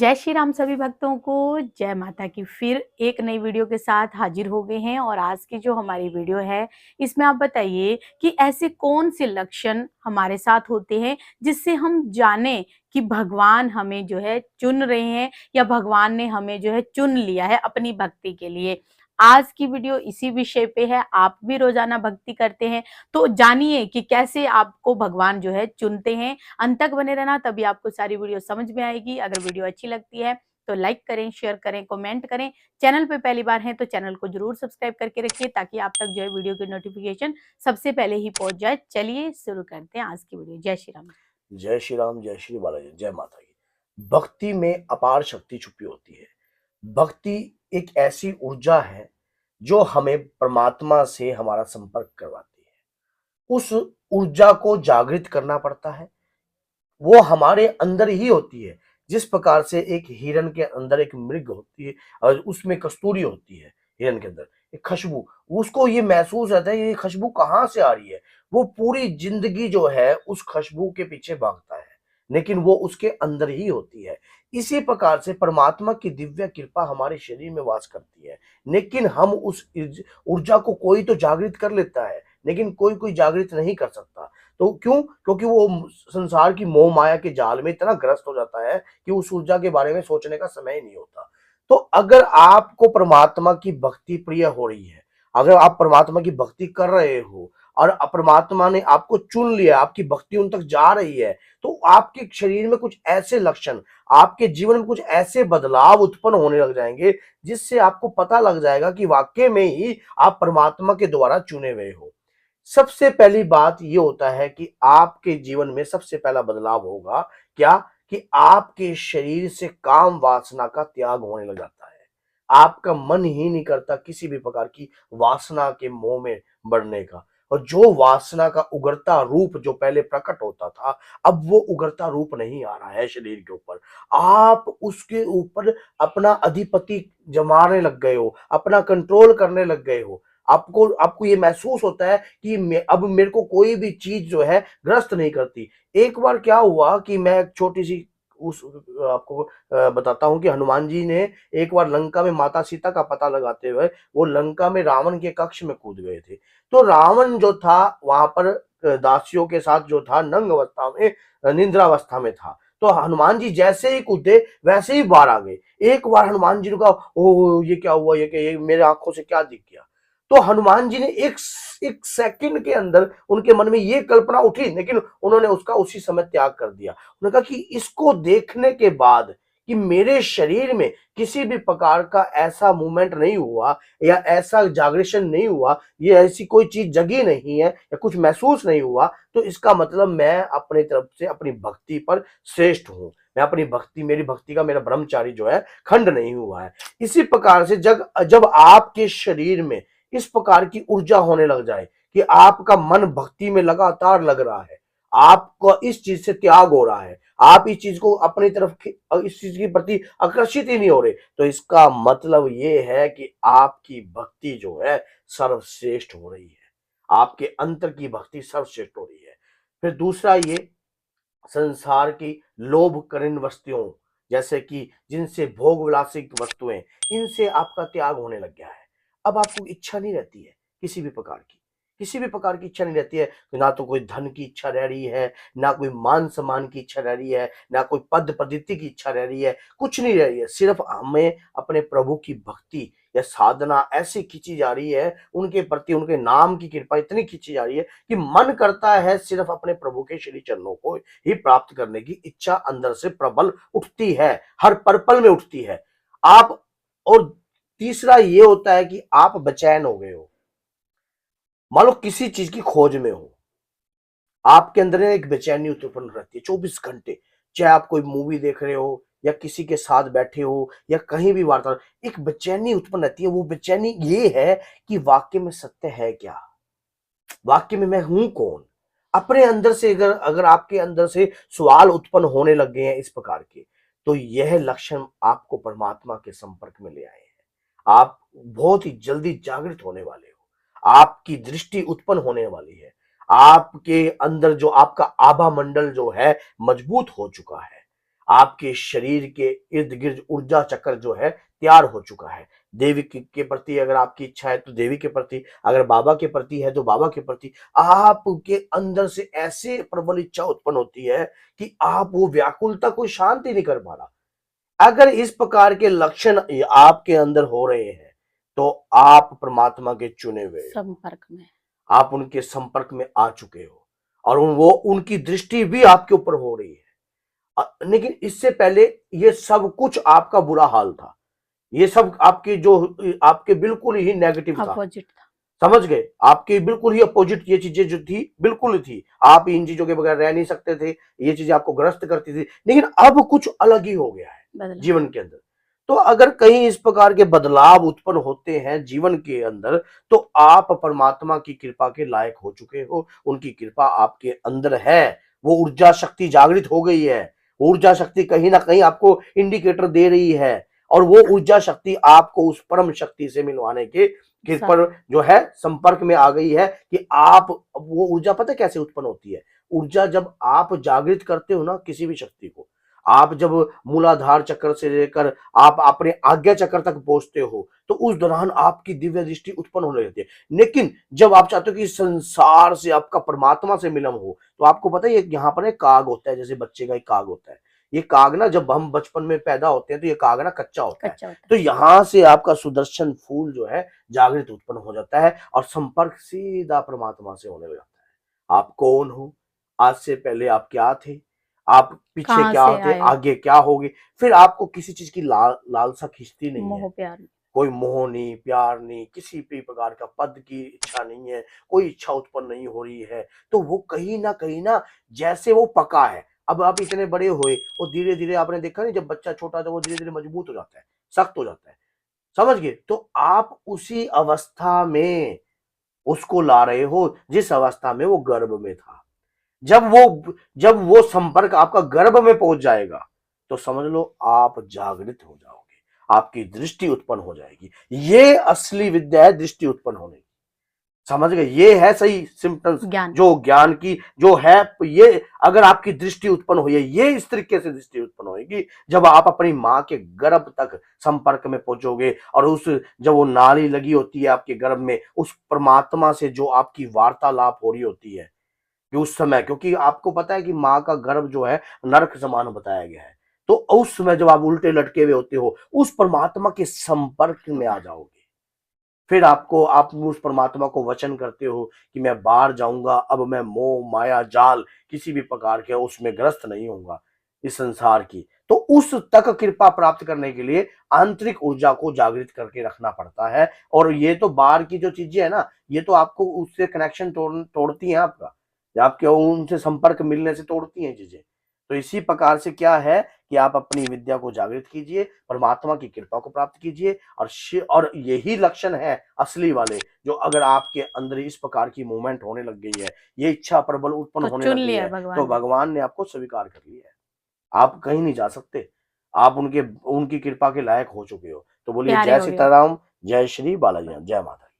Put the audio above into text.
जय श्री राम सभी भक्तों को। जय माता की। फिर एक नई वीडियो के साथ हाजिर हो गए हैं और आज की जो हमारी वीडियो है इसमें आप बताइए कि ऐसे कौन से लक्षण हमारे साथ होते हैं जिससे हम जाने कि भगवान हमें जो है चुन रहे हैं या भगवान ने हमें जो है चुन लिया है अपनी भक्ति के लिए। आज की वीडियो इसी विषय पे है। आप भी रोजाना भक्ति करते हैं तो जानिए कि कैसे आपको भगवान जो है चुनते हैं। अंत तक बने रहना, तभी आपको सारी वीडियो समझ में आएगी। अगर वीडियो अच्छी लगती है तो लाइक करें, शेयर करें, कमेंट करें। चैनल पे पहली बार हैं तो चैनल को जरूर सब्सक्राइब करके रखिए ताकि आप तक जो है वीडियो की नोटिफिकेशन सबसे पहले ही पहुंच जाए। चलिए शुरू करते हैं आज की वीडियो। जय श्री राम। जय श्री राम, जय श्री बालाजी, जय माता की। भक्ति में अपार शक्ति छुपी होती है। भक्ति एक ऐसी ऊर्जा है जो हमें परमात्मा से हमारा संपर्क करवाती है। उस ऊर्जा को जागृत करना पड़ता है। वो हमारे अंदर ही होती है। जिस प्रकार से एक हिरन के अंदर एक मृग होती है और उसमें कस्तूरी होती है, हिरन के अंदर एक खुशबू, उसको ये महसूस रहता है ये खुशबू कहाँ से आ रही है। वो पूरी जिंदगी जो है उस खुशबू के पीछे भागता है, लेकिन वो उसके अंदर ही होती है। इसी प्रकार से परमात्मा की दिव्य कृपा हमारे शरीर में वास करती है, लेकिन हम उस ऊर्जा को कोई तो जागृत कर लेता है, लेकिन कोई कोई जागृत नहीं कर सकता। तो क्यों? क्योंकि वो संसार की मोह माया के जाल में इतना ग्रस्त हो जाता है कि उस ऊर्जा के बारे में सोचने का समय ही नहीं होता। तो अगर आपको परमात्मा की भक्ति प्रिय हो रही है, अगर आप परमात्मा की भक्ति कर रहे हो और परमात्मा ने आपको चुन लिया, आपकी भक्ति उन तक जा रही है, तो आपके शरीर में कुछ ऐसे लक्षण, आपके जीवन में कुछ ऐसे बदलाव उत्पन्न होने लग जाएंगे जिससे आपको पता लग जाएगा कि वाकई में ही आप परमात्मा के द्वारा चुने हुए हो। सबसे पहली बात ये होता है कि आपके जीवन में सबसे पहला बदलाव होगा क्या, कि आपके शरीर से काम वासना का त्याग होने लग जाता है। आपका मन ही नहीं करता किसी भी प्रकार की वासना के मोह में बढ़ने का। और जो वासना का उगरता रूप जो पहले प्रकट होता था, अब वो उगरता रूप नहीं आ रहा है शरीर के ऊपर। आप उसके ऊपर अपना अधिपति जमाने लग गए हो, अपना कंट्रोल करने लग गए हो। आपको आपको ये महसूस होता है कि अब मेरे को कोई भी चीज जो है ग्रस्त नहीं करती। एक बार क्या हुआ कि मैं एक छोटी सी उस आपको बताता हूँ कि हनुमान जी ने एक बार लंका में माता सीता का पता लगाते हुए वो लंका में रावण के कक्ष में कूद गए थे। तो रावण जो था वहां पर दासियों के साथ जो था नंग अवस्था में, निद्रावस्था में था। तो हनुमान जी जैसे ही कूदे वैसे ही बाहर आ गए। एक बार हनुमान जी ने कहा, ओ ये क्या हुआ, ये मेरे आंखों से क्या दिख गया। तो हनुमान जी ने एक सेकंड के अंदर उनके मन में ये कल्पना उठी, लेकिन उन्होंने उसका उसी समय त्याग कर दिया। उन्होंने कहा कि इसको देखने के बाद कि मेरे शरीर में किसी भी प्रकार का ऐसा मूवमेंट नहीं हुआ या ऐसा जागृशन नहीं हुआ, ये ऐसी कोई चीज जगी नहीं है या कुछ महसूस नहीं हुआ, तो इसका मतलब मैं अपनी तरफ से अपनी भक्ति पर श्रेष्ठ हूं। मैं अपनी भक्ति, मेरी भक्ति का मेरा ब्रह्मचारी जो है खंड नहीं हुआ है। इसी प्रकार से जब जब आपके शरीर में इस प्रकार की ऊर्जा होने लग जाए कि आपका मन भक्ति में लगातार लग रहा है, आपको इस चीज से त्याग हो रहा है, आप इस चीज को अपनी तरफ इस चीज के प्रति आकर्षित ही नहीं हो रहे, तो इसका मतलब ये है कि आपकी भक्ति जो है सर्वश्रेष्ठ हो रही है। आपके अंतर की भक्ति सर्वश्रेष्ठ हो रही है। फिर दूसरा ये, संसार की लोभ करीन वस्तुओं, जैसे कि जिनसे भोग विलासिक वस्तुएं, इनसे आपका त्याग होने लग गया है। अब आपको इच्छा नहीं रहती है किसी भी प्रकार की, किसी भी प्रकार की इच्छा नहीं रहती है। ना तो कोई धन की इच्छा रह रही है, ना कोई मान सम्मान की इच्छा रह रही है, ना कोई पद पदवी की इच्छा रह रही है, कुछ नहीं रह रही है। सिर्फ हमें अपने प्रभु की भक्ति या साधना ऐसी खींची जा रही है, उनके प्रति उनके नाम की कृपा इतनी खींची जा रही है कि मन करता है सिर्फ अपने प्रभु के श्री चरणों को ही प्राप्त करने की इच्छा अंदर से प्रबल उठती है, हर पल में उठती है। आप, और तीसरा ये होता है कि आप बेचैन हो गए हो। मान लो किसी चीज की खोज में हो, आपके अंदर एक बेचैनी उत्पन्न रहती है 24 घंटे। चाहे आप कोई मूवी देख रहे हो या किसी के साथ बैठे हो या कहीं भी वार्ता, एक बेचैनी उत्पन्न रहती है। वो बेचैनी ये है कि वाक्य में सत्य है क्या, वाक्य में मैं हूं कौन। अपने अंदर से अगर अगर आपके अंदर से सवाल उत्पन्न होने लग गए हैं इस प्रकार के, तो यह लक्षण आपको परमात्मा के संपर्क में ले आए हैं। आप बहुत ही जल्दी जागृत होने वाले हो, आपकी दृष्टि उत्पन्न होने वाली है, आपके अंदर जो आपका आभा मंडल जो है मजबूत हो चुका है। आपके शरीर के इर्द गिर्द ऊर्जा चक्र जो है तैयार हो चुका है। देवी के प्रति अगर आपकी इच्छा है तो देवी के प्रति, अगर बाबा के प्रति है तो बाबा के प्रति आपके अंदर से ऐसे प्रबल इच्छा उत्पन्न होती है कि आप वो व्याकुलता को शांति नहीं कर पा रहा। अगर इस प्रकार के लक्षण आपके अंदर हो रहे हैं तो आप परमात्मा के चुने हुए संपर्क में, आप उनके संपर्क में आ चुके हो और वो उनकी दृष्टि भी आपके ऊपर हो रही है। लेकिन इससे पहले ये सब कुछ आपका बुरा हाल था, ये सब आपके जो आपके बिल्कुल ही नेगेटिव था, अपोजिट था। समझ गए, आपके बिल्कुल ही अपोजिट ये चीजें जो थी बिल्कुल थी, आप इन चीजों के बगैर रह नहीं सकते थे, ये चीजें आपको ग्रस्त करती थी। लेकिन अब कुछ अलग ही हो गया है जीवन के अंदर। तो अगर कहीं इस प्रकार के बदलाव उत्पन्न होते हैं जीवन के अंदर तो आप परमात्मा की कृपा के लायक हो चुके हो, उनकी कृपा आपके अंदर है, वो ऊर्जा शक्ति जागृत हो गई है, ऊर्जा शक्ति कहीं ना कहीं आपको इंडिकेटर दे रही है और वो ऊर्जा शक्ति आपको उस परम शक्ति से मिलवाने के पर जो है संपर्क में आ गई है कि आप वो ऊर्जा पता कैसे उत्पन्न होती है। ऊर्जा जब आप जागृत करते हो ना किसी भी शक्ति को, आप जब मूलाधार चक्र से लेकर आप अपने आज्ञा चक्र तक पहुंचते हो तो उस दौरान आपकी दिव्य दृष्टि उत्पन्न होने लगती है। लेकिन जब आप चाहते हो कि संसार से आपका परमात्मा से मिलन हो तो आपको पता है यहाँ पर एक काग होता है, जैसे बच्चे का एक काग होता है। ये काग ना जब हम बचपन में पैदा होते हैं तो ये काग ना कच्चा होता है। तो यहाँ से आपका सुदर्शन फूल जो है जागृत उत्पन्न हो जाता है और संपर्क सीधा परमात्मा से होने लगता है। आप कौन हो, आज से पहले आप क्या थे, आप पीछे क्या थे, आगे क्या होगे, फिर आपको किसी चीज की लालसा खींचती नहीं है, प्यार कोई मोह नहीं, प्यार नहीं, किसी भी प्रकार का पद की इच्छा नहीं है, कोई इच्छा उत्पन्न नहीं हो रही है। तो वो कहीं ना जैसे वो पका है। अब आप इतने बड़े हुए और धीरे धीरे आपने देखा नहीं, जब बच्चा छोटा था वो धीरे धीरे मजबूत हो जाता है, सख्त हो जाता है, समझ गए। तो आप उसी अवस्था में उसको ला रहे हो जिस अवस्था में वो गर्भ में था। जब वो संपर्क आपका गर्भ में पहुंच जाएगा तो समझ लो आप जागृत हो जाओगे, आपकी दृष्टि उत्पन्न हो जाएगी। ये असली विद्या है दृष्टि उत्पन्न होने की, समझ गए। ये है सही सिम्टम्स जो ज्ञान की जो है। ये अगर आपकी दृष्टि उत्पन्न हुई है, ये इस तरीके से दृष्टि उत्पन्न होगी जब आप अपनी माँ के गर्भ तक संपर्क में पहुंचोगे और उस जब वो नाली लगी होती है आपके गर्भ में, उस परमात्मा से जो आपकी वार्तालाप हो रही होती है कि उस समय, क्योंकि आपको पता है कि माँ का गर्भ जो है नरक समान बताया गया है, तो उस समय जब आप उल्टे लटके हुए होते हो उस परमात्मा के संपर्क में आ जाओगे। फिर आप उस परमात्मा को वचन करते हो कि मैं बाहर जाऊंगा, अब मैं मोह माया जाल किसी भी प्रकार के उसमें ग्रस्त नहीं होऊंगा इस संसार की। तो उस तक कृपा प्राप्त करने के लिए आंतरिक ऊर्जा को जागृत करके रखना पड़ता है। और ये तो बाहर की जो चीजें है ना, ये तो आपको उससे कनेक्शन तोड़ती हैं आपका, आपके उनसे संपर्क मिलने से तोड़ती हैं चीजें। तो इसी प्रकार से क्या है कि आप अपनी विद्या को जागृत कीजिए, परमात्मा की कृपा को प्राप्त कीजिए और यही लक्षण है असली वाले, जो अगर आपके अंदर इस प्रकार की मूवमेंट होने लग गई है, ये इच्छा प्रबल उत्पन्न होने लग गई है तो भगवान ने आपको स्वीकार कर लिया है, आप कहीं नहीं जा सकते, आप उनकी कृपा के लायक हो चुके हो। तो बोलिए जय सीताराम, जय श्री बालाजी, जय माता।